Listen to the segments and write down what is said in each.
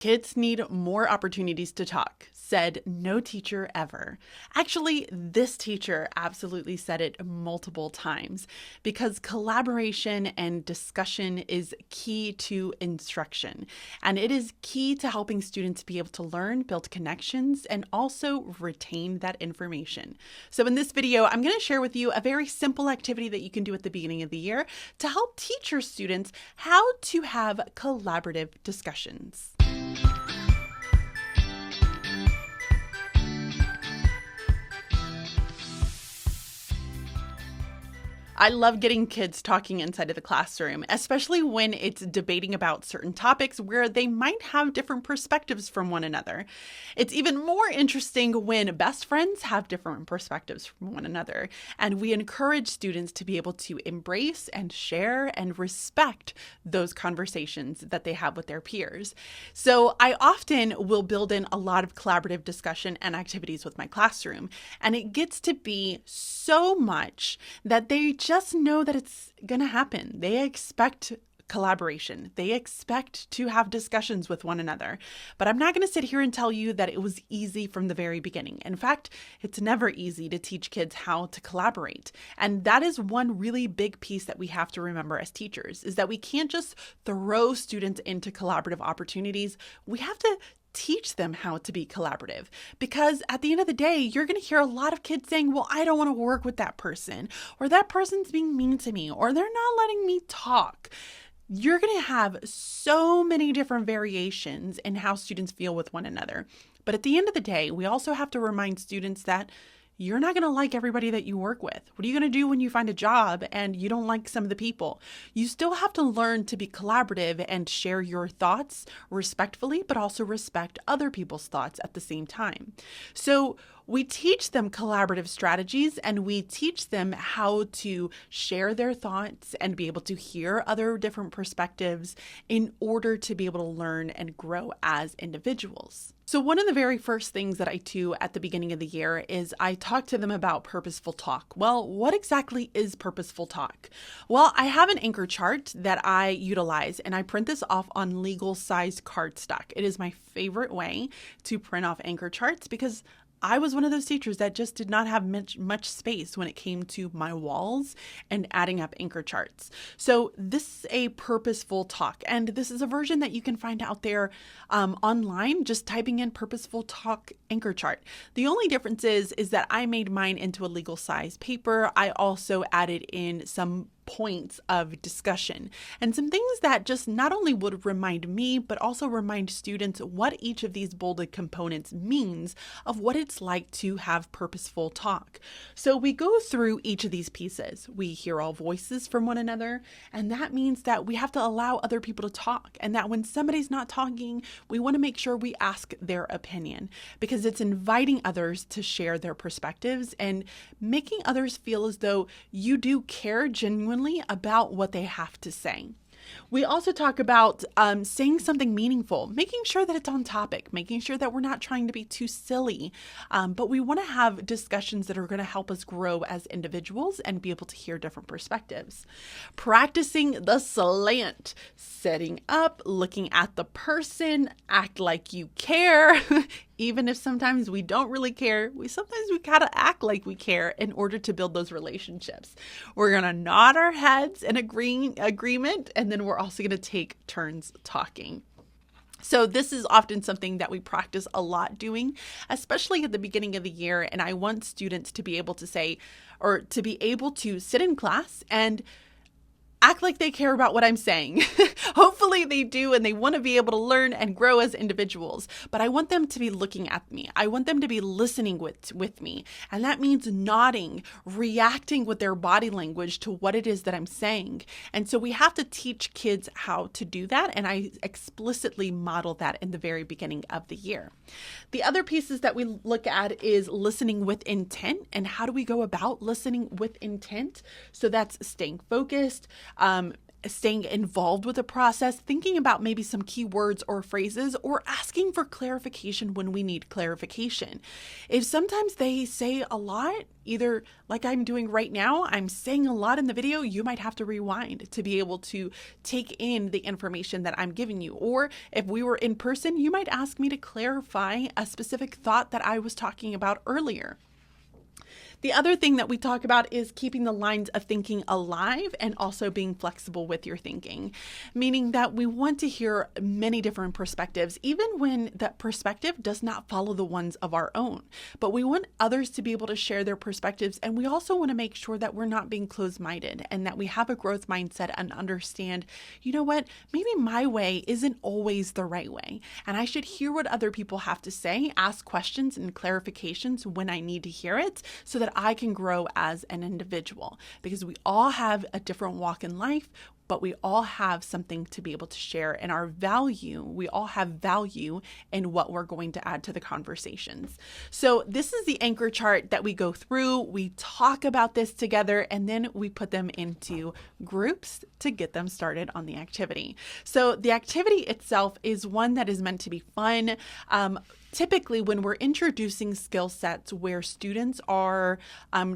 Kids need more opportunities to talk, said no teacher ever. Actually, this teacher absolutely said it multiple times because collaboration and discussion is key to instruction. And it is key to helping students be able to learn, build connections, and also retain that information. So in this video, I'm going to share with you a very simple activity that you can do at the beginning of the year to help teach your students how to have collaborative discussions. I love getting kids talking inside of the classroom, especially when it's debating about certain topics where they might have different perspectives from one another. It's even more interesting when best friends have different perspectives from one another, and we encourage students to be able to embrace and share and respect those conversations that they have with their peers. So I often will build in a lot of collaborative discussion and activities with my classroom, and it gets to be so much that they just know that it's going to happen. They expect collaboration. They expect to have discussions with one another. But I'm not going to sit here and tell you that it was easy from the very beginning. In fact, it's never easy to teach kids how to collaborate. And that is one really big piece that we have to remember as teachers, is that we can't just throw students into collaborative opportunities. We have to teach them how to be collaborative, because at the end of the day, you're going to hear a lot of kids saying, well, I don't want to work with that person, or that person's being mean to me, or they're not letting me talk. You're going to have so many different variations in how students feel with one another. But at the end of the day, we also have to remind students that you're not going to like everybody that you work with. What are you going to do when you find a job and you don't like some of the people? You still have to learn to be collaborative and share your thoughts respectfully, but also respect other people's thoughts at the same time. So we teach them collaborative strategies, and we teach them how to share their thoughts and be able to hear other different perspectives in order to be able to learn and grow as individuals. So one of the very first things that I do at the beginning of the year is I talk to them about purposeful talk. Well, what exactly is purposeful talk? Well, I have an anchor chart that I utilize, and I print this off on legal size cardstock. It is my favorite way to print off anchor charts because I was one of those teachers that just did not have much space when it came to my walls and adding up anchor charts. So this is a purposeful talk, and this is a version that you can find out there online, just typing in purposeful talk anchor chart. The only difference is that I made mine into a legal size paper. I also added in some points of discussion and some things that just not only would remind me, but also remind students what each of these bolded components means of what it's like to have purposeful talk. So we go through each of these pieces. We hear all voices from one another, and that means that we have to allow other people to talk, and that when somebody's not talking, we want to make sure we ask their opinion, because it's inviting others to share their perspectives and making others feel as though you do care genuinely about what they have to say. We also talk about saying something meaningful, making sure that it's on topic, making sure that we're not trying to be too silly, but we want to have discussions that are going to help us grow as individuals and be able to hear different perspectives. Practicing the slant, setting up, looking at the person, act like you care. Even if sometimes we don't really care, sometimes we gotta act like we care in order to build those relationships. We're gonna nod our heads in agreement, and then we're also gonna take turns talking. So this is often something that we practice a lot doing, especially at the beginning of the year. And I want students to be able to say, or to be able to sit in class and act like they care about what I'm saying. Hopefully they do, and they want to be able to learn and grow as individuals. But I want them to be looking at me. I want them to be listening with me. And that means nodding, reacting with their body language to what it is that I'm saying. And so we have to teach kids how to do that. And I explicitly model that in the very beginning of the year. The other pieces that we look at is listening with intent. And how do we go about listening with intent? So that's staying focused, staying involved with the process, thinking about maybe some key words or phrases, or asking for clarification when we need clarification. If sometimes they say a lot, either like I'm doing right now, I'm saying a lot in the video, you might have to rewind to be able to take in the information that I'm giving you. Or if we were in person, you might ask me to clarify a specific thought that I was talking about earlier. The other thing that we talk about is keeping the lines of thinking alive and also being flexible with your thinking, meaning that we want to hear many different perspectives, even when that perspective does not follow the ones of our own. But we want others to be able to share their perspectives, and we also want to make sure that we're not being closed-minded and that we have a growth mindset and understand, you know what, maybe my way isn't always the right way, and I should hear what other people have to say, ask questions and clarifications when I need to hear it, so that I can grow as an individual, because we all have a different walk in life, but we all have something to be able to share, and our value, we all have value in what we're going to add to the conversations. So this is the anchor chart that we go through. We talk about this together, and then we put them into groups to get them started on the activity. So the activity itself is one that is meant to be fun. Typically, when we're introducing skill sets where students are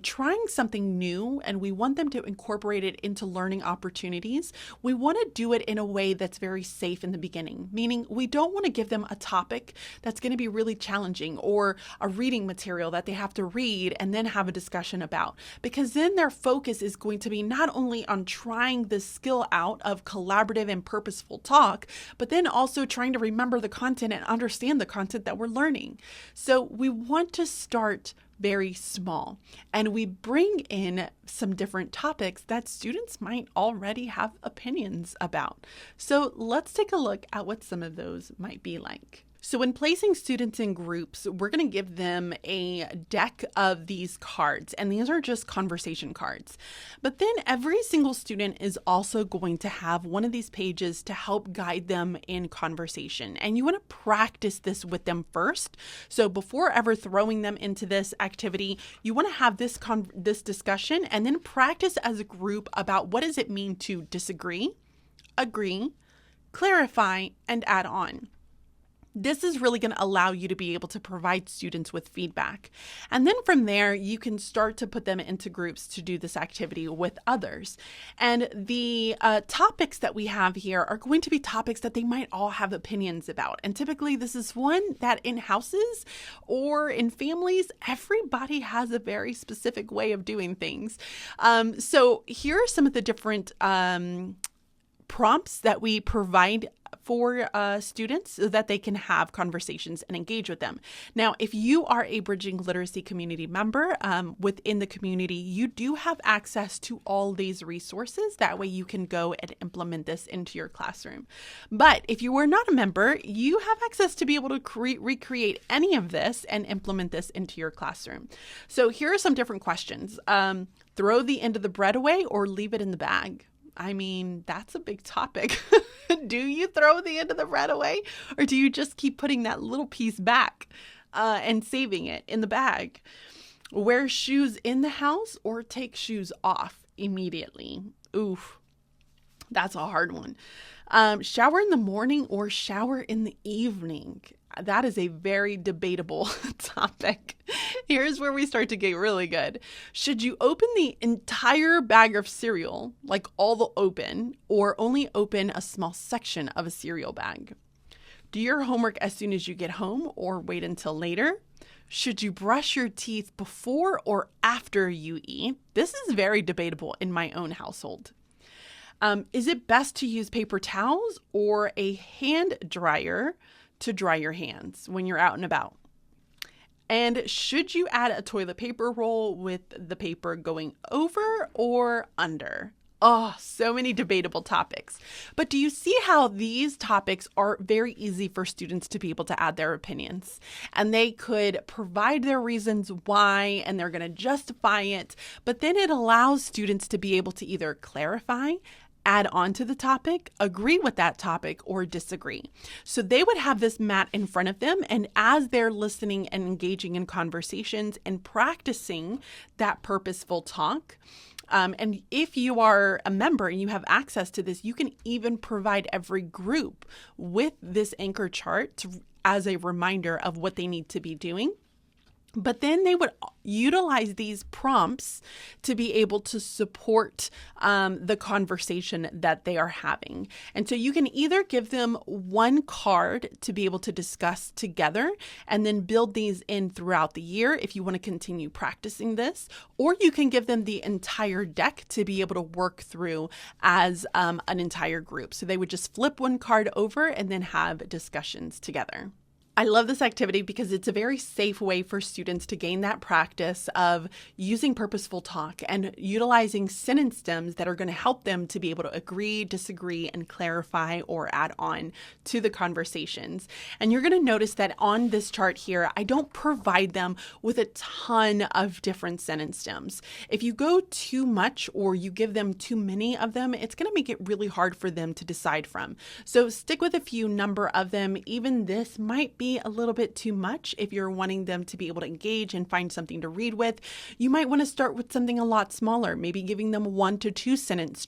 trying something new and we want them to incorporate it into learning opportunities, we want to do it in a way that's very safe in the beginning, meaning we don't want to give them a topic that's going to be really challenging or a reading material that they have to read and then have a discussion about, because then their focus is going to be not only on trying the skill out of collaborative and purposeful talk, but then also trying to remember the content and understand the content that we're learning. So we want to start very small, and we bring in some different topics that students might already have opinions about. So let's take a look at what some of those might be like. So when placing students in groups, we're going to give them a deck of these cards, and these are just conversation cards. But then every single student is also going to have one of these pages to help guide them in conversation. And you want to practice this with them first. So before ever throwing them into this activity, you want to have this discussion and then practice as a group about what does it mean to disagree, agree, clarify, and add on. This is really going to allow you to be able to provide students with feedback. And then from there, you can start to put them into groups to do this activity with others. And the topics that we have here are going to be topics that they might all have opinions about. And typically this is one that in houses or in families, everybody has a very specific way of doing things. So here are some of the different prompts that we provide for students so that they can have conversations and engage with them. Now, if you are a Bridging Literacy community member within the community, you do have access to all these resources. That way you can go and implement this into your classroom. But if you are not a member, you have access to be able to recreate any of this and implement this into your classroom. So here are some different questions. Throw the end of the bread away or leave it in the bag? I mean, that's a big topic. Do you throw the end of the bread away, or do you just keep putting that little piece back and saving it in the bag? Wear shoes in the house or take shoes off immediately? Oof, that's a hard one. Shower in the morning or shower in the evening? That is a very debatable topic. Here's where we start to get really good. Should you open the entire bag of cereal, like all the open, or only open a small section of a cereal bag? Do your homework as soon as you get home or wait until later? Should you brush your teeth before or after you eat? This is very debatable in my own household. Is it best to use paper towels or a hand dryer to dry your hands when you're out and about? And should you add a toilet paper roll with the paper going over or under? Oh, so many debatable topics. But do you see how these topics are very easy for students to be able to add their opinions? And they could provide their reasons why, and they're going to justify it. But then it allows students to be able to either clarify, add on to the topic, agree with that topic, or disagree. So they would have this mat in front of them, and as they're listening and engaging in conversations and practicing that purposeful talk, And if you are a member and you have access to this, you can even provide every group with this anchor chart as a reminder of what they need to be doing. But then they would utilize these prompts to be able to support the conversation that they are having. And so you can either give them one card to be able to discuss together and then build these in throughout the year if you want to continue practicing this, or you can give them the entire deck to be able to work through as an entire group. So they would just flip one card over and then have discussions together. I love this activity because it's a very safe way for students to gain that practice of using purposeful talk and utilizing sentence stems that are going to help them to be able to agree, disagree, and clarify or add on to the conversations. And you're going to notice that on this chart here, I don't provide them with a ton of different sentence stems. If you go too much or you give them too many of them, it's going to make it really hard for them to decide from. So stick with a few number of them. Even this might be a little bit too much if you're wanting them to be able to engage and find something to read with. You might want to start with something a lot smaller, maybe giving them 1 to 2 sentence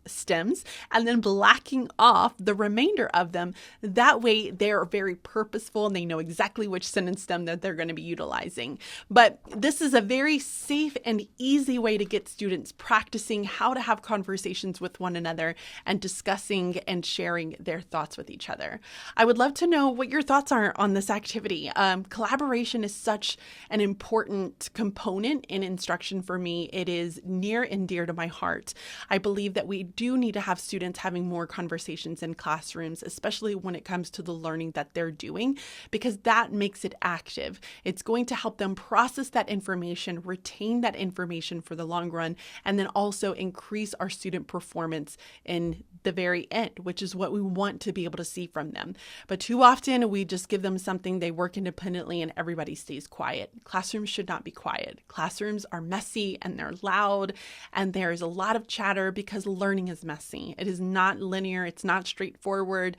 stems and then blacking off the remainder of them. That way they're very purposeful and they know exactly which sentence stem that they're going to be utilizing. But this is a very safe and easy way to get students practicing how to have conversations with one another and discussing and sharing their thoughts with each other. I would love to know what your thoughts are on this activity. Collaboration is such an important component in instruction for me. It is near and dear to my heart. I believe that we do need to have students having more conversations in classrooms, especially when it comes to the learning that they're doing, because that makes it active. It's going to help them process that information, retain that information for the long run, and then also increase our student performance in the very end, which is what we want to be able to see from them. But too often we just give them something, they work independently, and everybody stays quiet. Classrooms should not be quiet. Classrooms are messy and they're loud and there is a lot of chatter because learning is messy. It is not linear. It's not straightforward.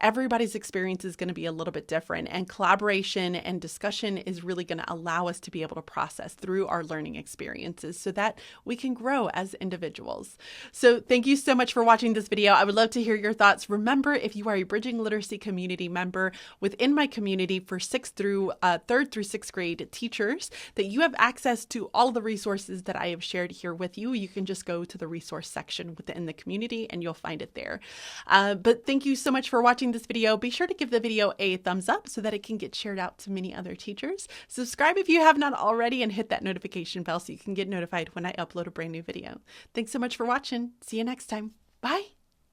Everybody's experience is going to be a little bit different, and collaboration and discussion is really going to allow us to be able to process through our learning experiences so that we can grow as individuals. So thank you so much for watching this video. I would love to hear your thoughts. Remember, if you are a Bridging Literacy community member within my community for 3rd through 6th grade teachers, that you have access to all the resources that I have shared here with you. You can just go to the resource section within the community and you'll find it there. But thank you so much for watching this video. Be sure to give the video a thumbs up so that it can get shared out to many other teachers. Subscribe if you have not already and hit that notification bell so you can get notified when I upload a brand new video. Thanks so much for watching. See you next time. Bye.